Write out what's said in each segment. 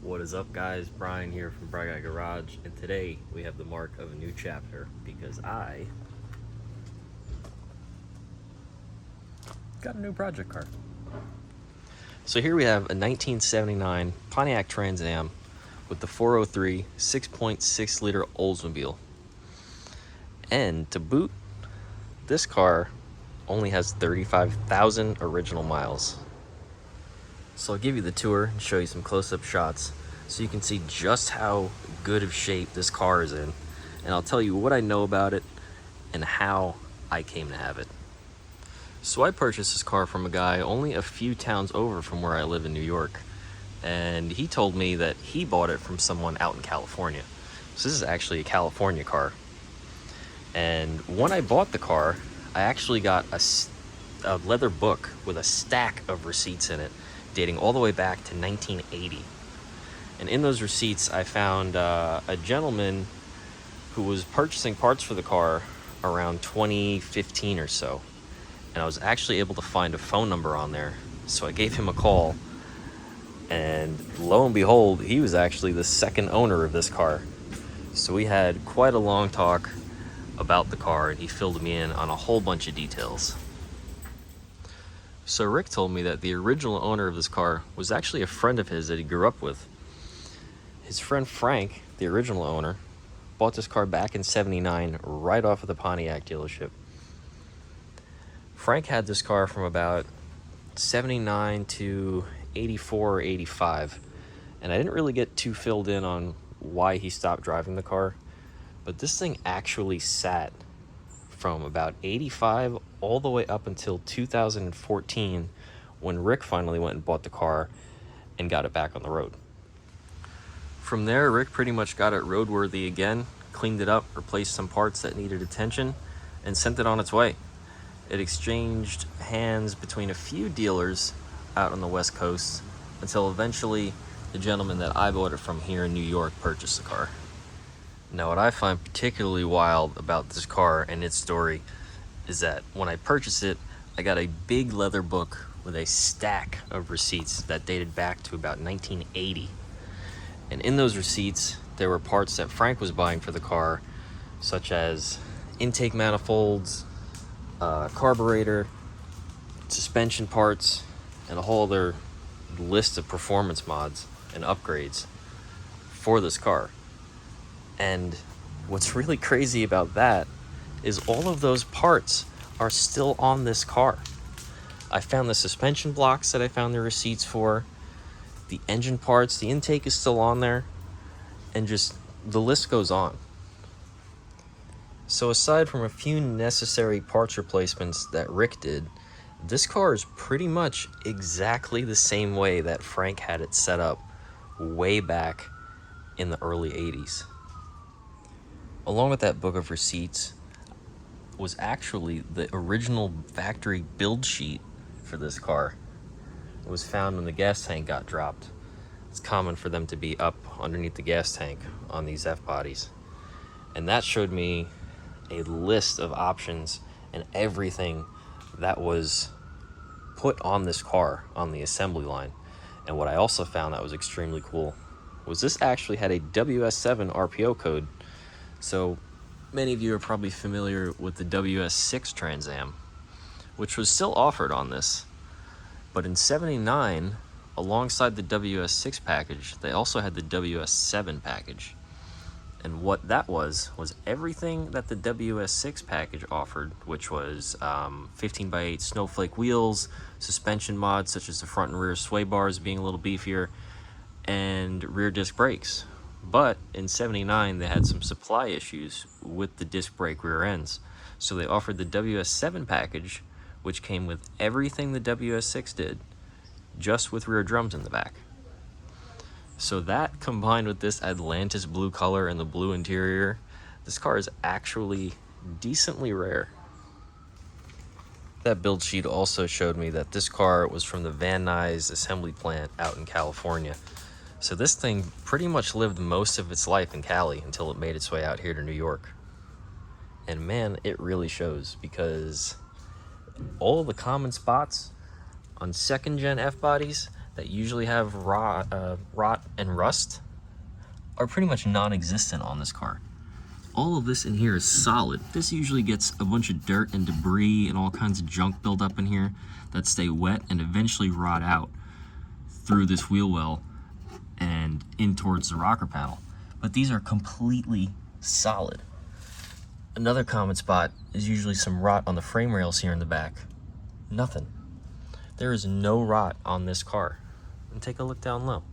What is up, guys? Brian here from BriGuyGarage, and today we have the mark of a new chapter because I got a new project car. So here we have a 1979 Pontiac Trans Am with the 403 6.6 liter Oldsmobile. And to boot, this car only has 35,000 original miles. So I'll give you the tour and show you some close-up shots so you can see just how good of shape this car is in. And I'll tell you what I know about it and how I came to have it. So I purchased this car from a guy only a few towns over from where I live in New York. And he told me that he bought it from someone out in California. So this is actually a California car. And when I bought the car, I actually got a leather book with a stack of receipts in it, dating all the way back to 1980. And in those receipts, I found a gentleman who was purchasing parts for the car around 2015 or so. And I was actually able to find a phone number on there. So I gave him a call, and lo and behold, he was actually the second owner of this car. So we had quite a long talk about the car, and he filled me in on a whole bunch of details. So Rick told me that the original owner of this car was actually a friend of his that he grew up with. His friend Frank, the original owner, bought this car back in '79 right off of the Pontiac dealership. Frank had this car from about 79 to 84 or 85, and I didn't really get too filled in on why he stopped driving the car, but this thing actually sat from about 85 all the way up until 2014 when Rick finally went and bought the car and got it back on the road. From there, Rick pretty much got it roadworthy again, cleaned it up, replaced some parts that needed attention, and sent it on its way. It exchanged hands between a few dealers out on the West Coast until eventually the gentleman that I bought it from here in New York purchased the car. Now, what I find particularly wild about this car and its story is that when I purchased it, I got a big leather book with a stack of receipts that dated back to about 1980. And in those receipts, there were parts that Frank was buying for the car, such as intake manifolds, carburetor, suspension parts, and a whole other list of performance mods and upgrades for this car. And what's really crazy about that is all of those parts are still on this car. I found the suspension blocks that I found the receipts for, the engine parts, the intake is still on there, and just the list goes on. So aside from a few necessary parts replacements that Rick did, this car is pretty much exactly the same way that Frank had it set up way back in the early 80s. Along with that book of receipts was actually the original factory build sheet for this car. It was found when the gas tank got dropped. It's common for them to be up underneath the gas tank on these F-bodies. And that showed me a list of options and everything that was put on this car on the assembly line. And what I also found that was extremely cool was this actually had a WS7 RPO code. So many of you are probably familiar with the WS6 Trans Am, which was still offered on this. But in '79, alongside the WS6 package, they also had the WS7 package. And what that was everything that the WS6 package offered, which was 15x8 snowflake wheels, suspension mods such as the front and rear sway bars being a little beefier, and rear disc brakes. But in '79, they had some supply issues with the disc brake rear ends. So they offered the WS7 package, which came with everything the WS6 did, just with rear drums in the back. So that, combined with this Atlantis blue color and the blue interior, this car is actually decently rare. That build sheet also showed me that this car was from the Van Nuys assembly plant out in California. So this thing pretty much lived most of its life in Cali until it made its way out here to New York. And man, it really shows, because all the common spots on second gen F bodies that usually have rot and rust are pretty much non-existent on this car. All of this in here is solid. This usually gets a bunch of dirt and debris and all kinds of junk built up in here that stay wet and eventually rot out through this wheel well and in towards the rocker panel. But these are completely solid. Another common spot is usually some rot on the frame rails here in the back. Nothing. There is no rot on this car. And take a look down low.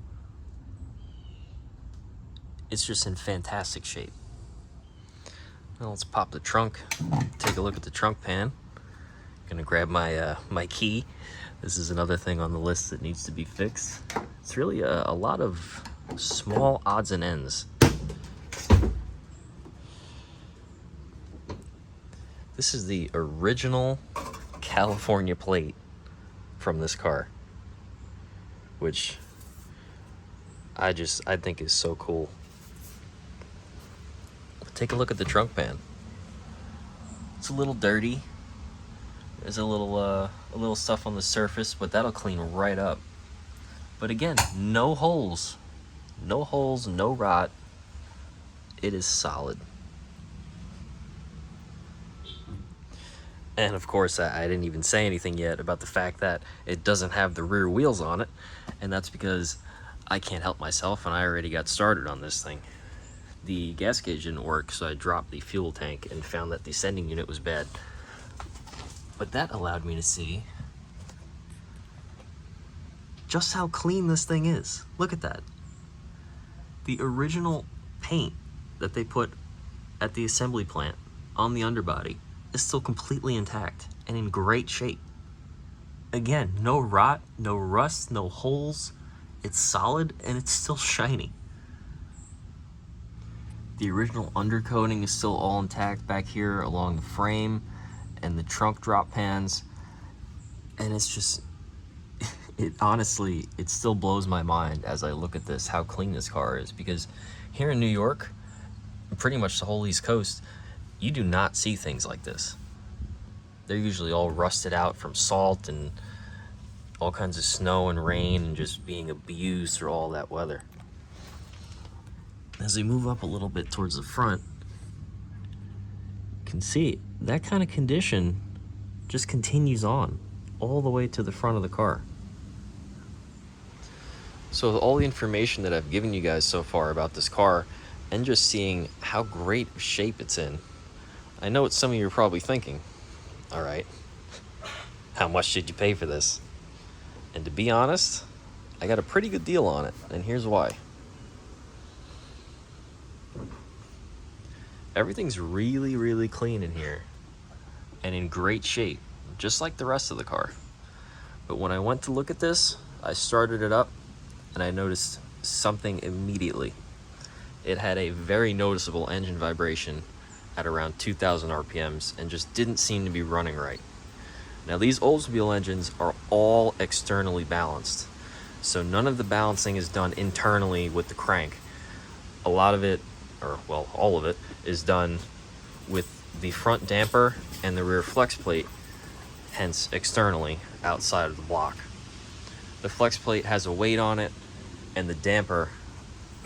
It's just in fantastic shape. Now let's pop the trunk, take a look at the trunk pan. Gonna grab my my key. This is another thing on the list that needs to be fixed. It's really a lot of small odds and ends. This is the original California plate from this car, which I think is so cool. Take a look at the trunk pan. It's a little dirty. There's a little stuff on the surface, but that'll clean right up. But again, no holes, no rot. It is solid. And of course, I didn't even say anything yet about the fact that it doesn't have the rear wheels on it, and that's because I can't help myself, and I already got started on this thing. The gas gauge didn't work, so I dropped the fuel tank and found that the sending unit was bad. But that allowed me to see just how clean this thing is. Look at that. The original paint that they put at the assembly plant on the underbody is still completely intact and in great shape. Again, no rot, no rust, no holes. It's solid and it's still shiny. The original undercoating is still all intact back here along the frame and the trunk drop pans. And it's just, it honestly, it still blows my mind as I look at this, how clean this car is. Because here in New York, pretty much the whole East Coast, you do not see things like this. They're usually all rusted out from salt and all kinds of snow and rain and just being abused through all that weather. As we move up a little bit towards the front, you can see that kind of condition just continues on all the way to the front of the car. So all the information that I've given you guys so far about this car and just seeing how great shape it's in, I know what some of you are probably thinking. All right, how much did you pay for this? And to be honest, I got a pretty good deal on it, and here's why. Everything's really, really clean in here and in great shape, just like the rest of the car. But when I went to look at this, I started it up and I noticed something immediately. It had a very noticeable engine vibration at around 2,000 RPMs and just didn't seem to be running right. Now these Oldsmobile engines are all externally balanced, so none of the balancing is done internally with the crank. A lot of it, or well, all of it, is done with the front damper and the rear flex plate, hence externally outside of the block. The flex plate has a weight on it, and the damper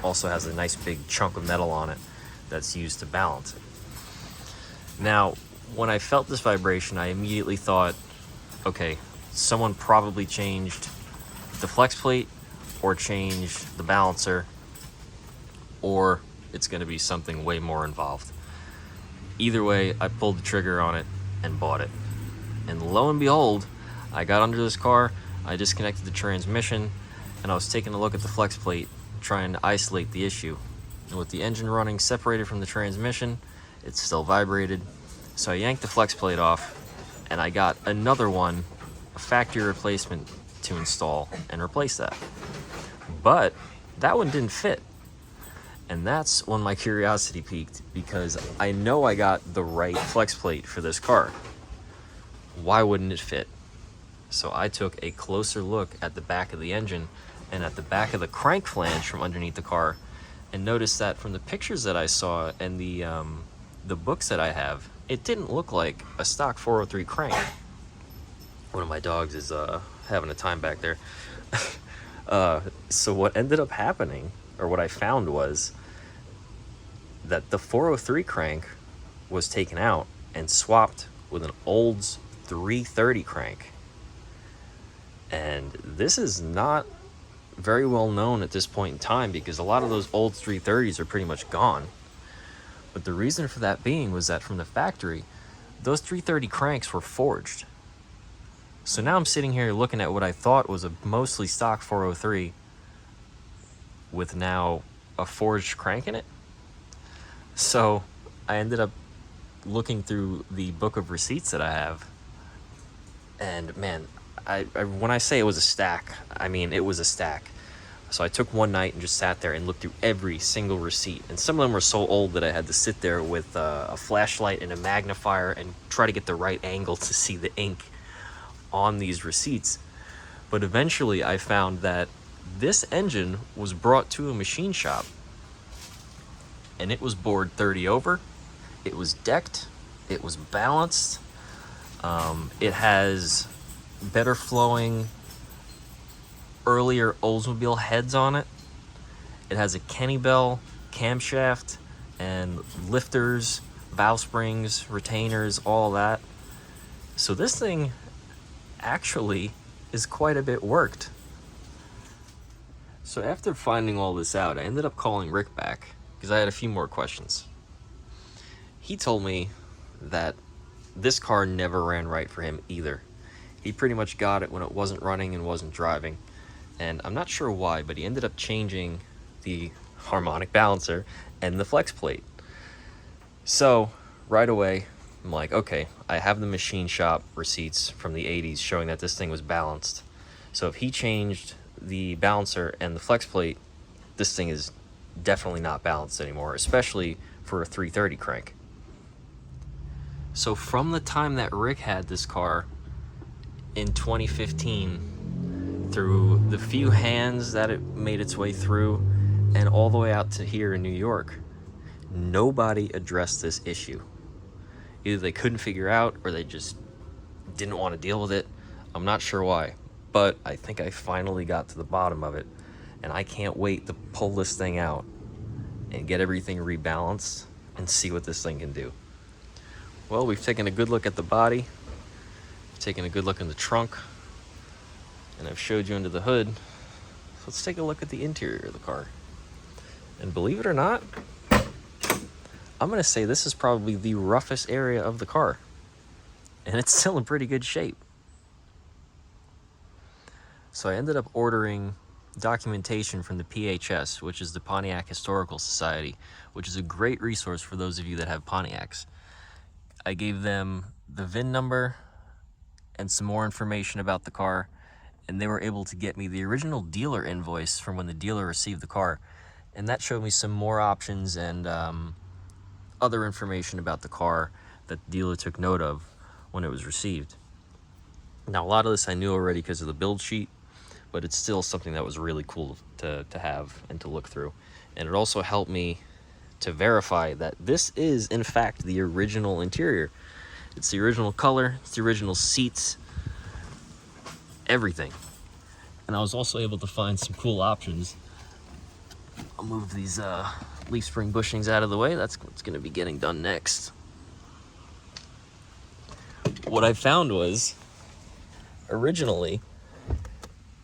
also has a nice big chunk of metal on it that's used to balance it. Now, when I felt this vibration, I immediately thought, okay, someone probably changed the flex plate or changed the balancer, or it's going to be something way more involved. Either way, I pulled the trigger on it and bought it. And lo and behold, I got under this car, I disconnected the transmission, and I was taking a look at the flex plate, trying to isolate the issue. And with the engine running separated from the transmission, it still vibrated. So I yanked the flex plate off, and I got another one, a factory replacement, to install and replace that. But that one didn't fit. And that's when my curiosity peaked, because I know I got the right flex plate for this car. Why wouldn't it fit? So I took a closer look at the back of the engine and at the back of the crank flange from underneath the car, and noticed that from the pictures that I saw and the books that I have, it didn't look like a stock 403 crank. One of my dogs is having a time back there. So what ended up happening, or what I found, was that the 403 crank was taken out and swapped with an Olds 330 crank. And this is not very well known at this point in time because a lot of those Olds 330s are pretty much gone. But the reason for that being was that from the factory, those 330 cranks were forged. So now I'm sitting here looking at what I thought was a mostly stock 403 with now a forged crank in it. So I ended up looking through the book of receipts that I have, and man, I when I say it was a stack, I mean it was a stack. So I took one night and just sat there and looked through every single receipt, and some of them were so old that I had to sit there with a flashlight and a magnifier and try to get the right angle to see the ink on these receipts. But eventually I found that this engine was brought to a machine shop, and it was bored 30 over, it was decked, it was balanced, it has better flowing earlier Oldsmobile heads on it. It has a Kenny Bell camshaft and lifters, valve springs, retainers, all that. So this thing actually is quite a bit worked. So after finding all this out, I ended up calling Rick back because I had a few more questions. He told me that this car never ran right for him either. He pretty much got it when it wasn't running and wasn't driving. And I'm not sure why, but he ended up changing the harmonic balancer and the flex plate. So right away, I'm like, okay, I have the machine shop receipts from the 80s showing that this thing was balanced. So if he changed the balancer and the flex plate, this thing is definitely not balanced anymore, especially for a 330 crank. So from the time that Rick had this car in 2015, through the few hands that it made its way through, and all the way out to here in New York, nobody addressed this issue. Either they couldn't figure out or they just didn't want to deal with it. I'm not sure why, but I think I finally got to the bottom of it, and I can't wait to pull this thing out and get everything rebalanced and see what this thing can do. Well, we've taken a good look at the body, taken a good look in the trunk, and I've showed you under the hood. So let's take a look at the interior of the car. And believe it or not, I'm gonna say this is probably the roughest area of the car, and it's still in pretty good shape. So I ended up ordering documentation from the PHS, which is the Pontiac Historical Society, which is a great resource for those of you that have Pontiacs. I gave them the VIN number and some more information about the car, and they were able to get me the original dealer invoice from when the dealer received the car, and that showed me some more options and other information about the car that the dealer took note of when it was received. Now, a lot of this I knew already because of the build sheet, but it's still something that was really cool to have and to look through. And it also helped me to verify that this is, in fact, the original interior. It's the original color, it's the original seats, everything. And I was also able to find some cool options. I'll move these leaf spring bushings out of the way. That's what's going to be getting done next. What I found was, originally,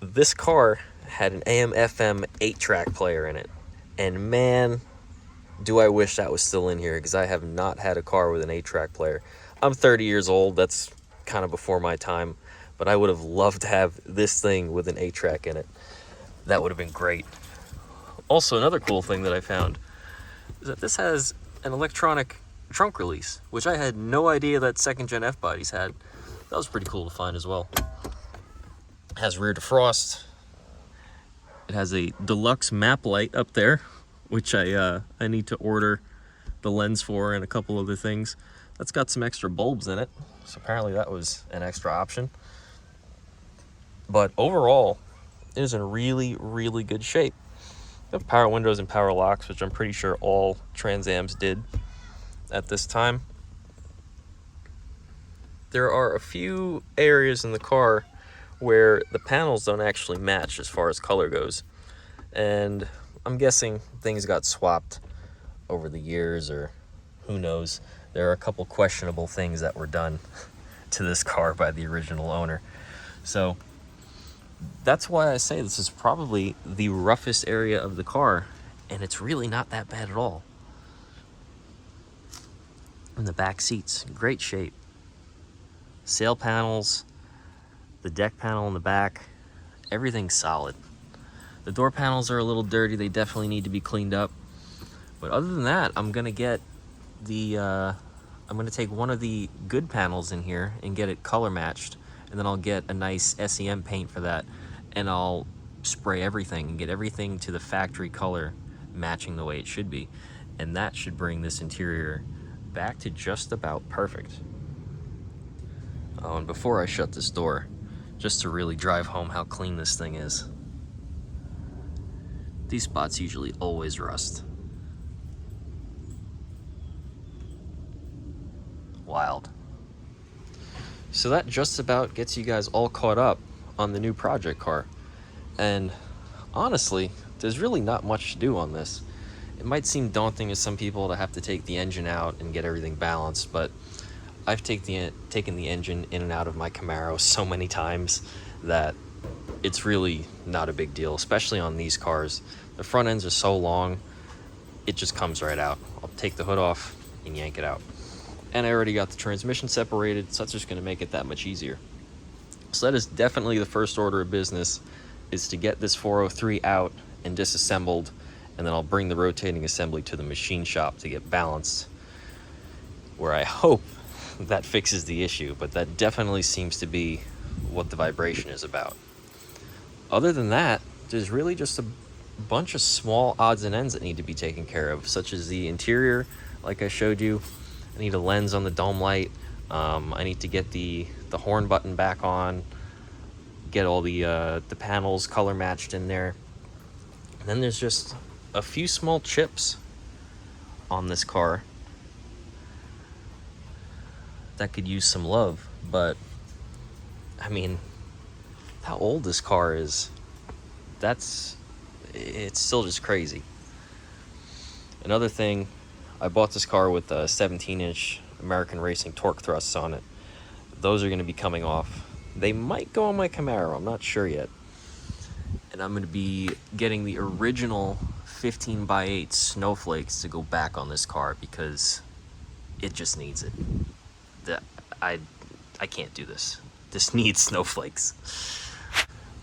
this car had an AM/FM 8-track player in it. And man, do I wish that was still in here, because I have not had a car with an 8-track player. I'm 30 years old, that's kind of before my time, but I would have loved to have this thing with an 8-track in it. That would have been great. Also, another cool thing that I found is that this has an electronic trunk release, which I had no idea that second-gen F-bodies had. That was pretty cool to find as well. It has rear defrost. It has a deluxe map light up there, which I need to order the lens for and a couple other things. That's got some extra bulbs in it, so apparently that was an extra option. But overall, it is in really, really good shape. You have power windows and power locks, which I'm pretty sure all Trans Ams did at this time. There are a few areas in the car where the panels don't actually match as far as color goes. And I'm guessing things got swapped over the years, or who knows. There are a couple questionable things that were done to this car by the original owner. So that's why I say this is probably the roughest area of the car, and it's really not that bad at all. And the back seats, great shape. Sail panels, the deck panel in the back, everything's solid. The door panels are a little dirty, they definitely need to be cleaned up. But other than that, I'm gonna get the I'm gonna take one of the good panels in here and get it color matched, and then I'll get a nice SEM paint for that, and I'll spray everything and get everything to the factory color, matching the way it should be. And that should bring this interior back to just about perfect. Oh, and before I shut this door, just to really drive home how clean this thing is, these spots usually always rust. Wild. So that just about gets you guys all caught up on the new project car. And honestly, there's really not much to do on this. It might seem daunting to some people to have to take the engine out and get everything balanced, but I've taken the engine in and out of my Camaro so many times that it's really not a big deal, especially on these cars. The front ends are so long, it just comes right out. I'll take the hood off and yank it out. And I already got the transmission separated, so that's just going to make it that much easier. So that is definitely the first order of business, is to get this 403 out and disassembled, and then I'll bring the rotating assembly to the machine shop to get balanced, where I hope that fixes the issue, but that definitely seems to be what the vibration is about. Other than that, there's really just a bunch of small odds and ends that need to be taken care of, such as the interior, like I showed you. I need a lens on the dome light. I need to get the horn button back on, get all the panels color matched in there. And then there's just a few small chips on this car that could use some love. But I mean, how old this car is, it's still just crazy. Another thing, I bought this car with 17-inch American Racing torque thrusts on it. Those are going to be coming off. They might go on my Camaro, I'm not sure yet. And I'm going to be getting the original 15x8 snowflakes to go back on this car because it just needs it. I can't do this. This needs snowflakes.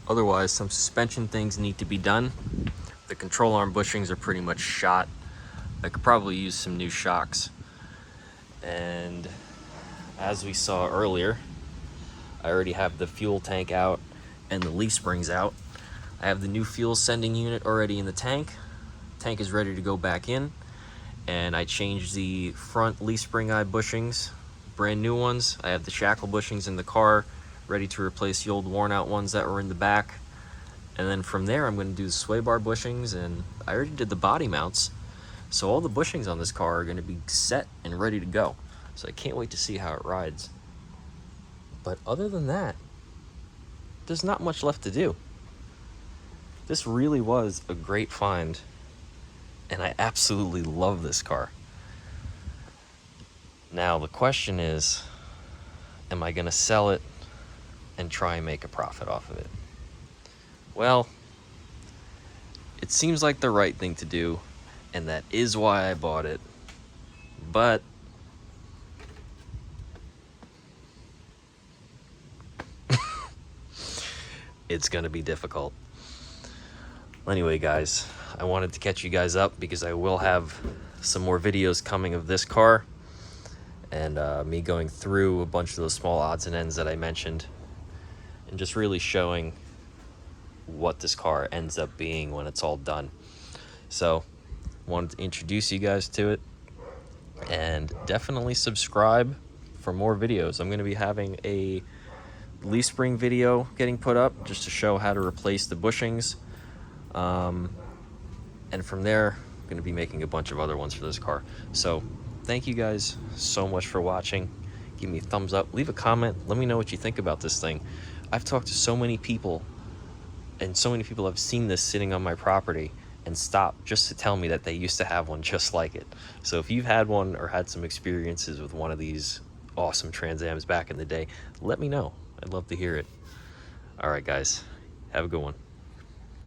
Otherwise, some suspension things need to be done. The control arm bushings are pretty much shot. I could probably use some new shocks. And as we saw earlier, I already have the fuel tank out and the leaf springs out. I have the new fuel sending unit already in the tank. Tank is ready to go back in. And I changed the front leaf spring eye bushings, brand new ones. I have the shackle bushings in the car, ready to replace the old worn out ones that were in the back. And then from there, I'm going to do the sway bar bushings, and I already did the body mounts. So all the bushings on this car are going to be set and ready to go. So I can't wait to see how it rides. But other than that, there's not much left to do. This really was a great find, and I absolutely love this car. Now the question is, am I going to sell it and try and make a profit off of it? Well, it seems like the right thing to do, and that is why I bought it. But it's going to be difficult. Anyway, guys, I wanted to catch you guys up because I will have some more videos coming of this car, and me going through a bunch of those small odds and ends that I mentioned, and just really showing what this car ends up being when it's all done. So wanted to introduce you guys to it, and definitely subscribe for more videos. I'm going to be having a leaf spring video getting put up just to show how to replace the bushings, and from there I'm going to be making a bunch of other ones for this car. So thank you guys so much for watching. Give me a thumbs up, leave a comment, let me know what you think about this thing. I've talked to so many people And so many people have seen this sitting on my property and stopped just to tell me that they used to have one just like it. So if you've had one or had some experiences with one of these awesome Trans Ams back in the day, let me know. I'd love to hear it. All right, guys, have a good one.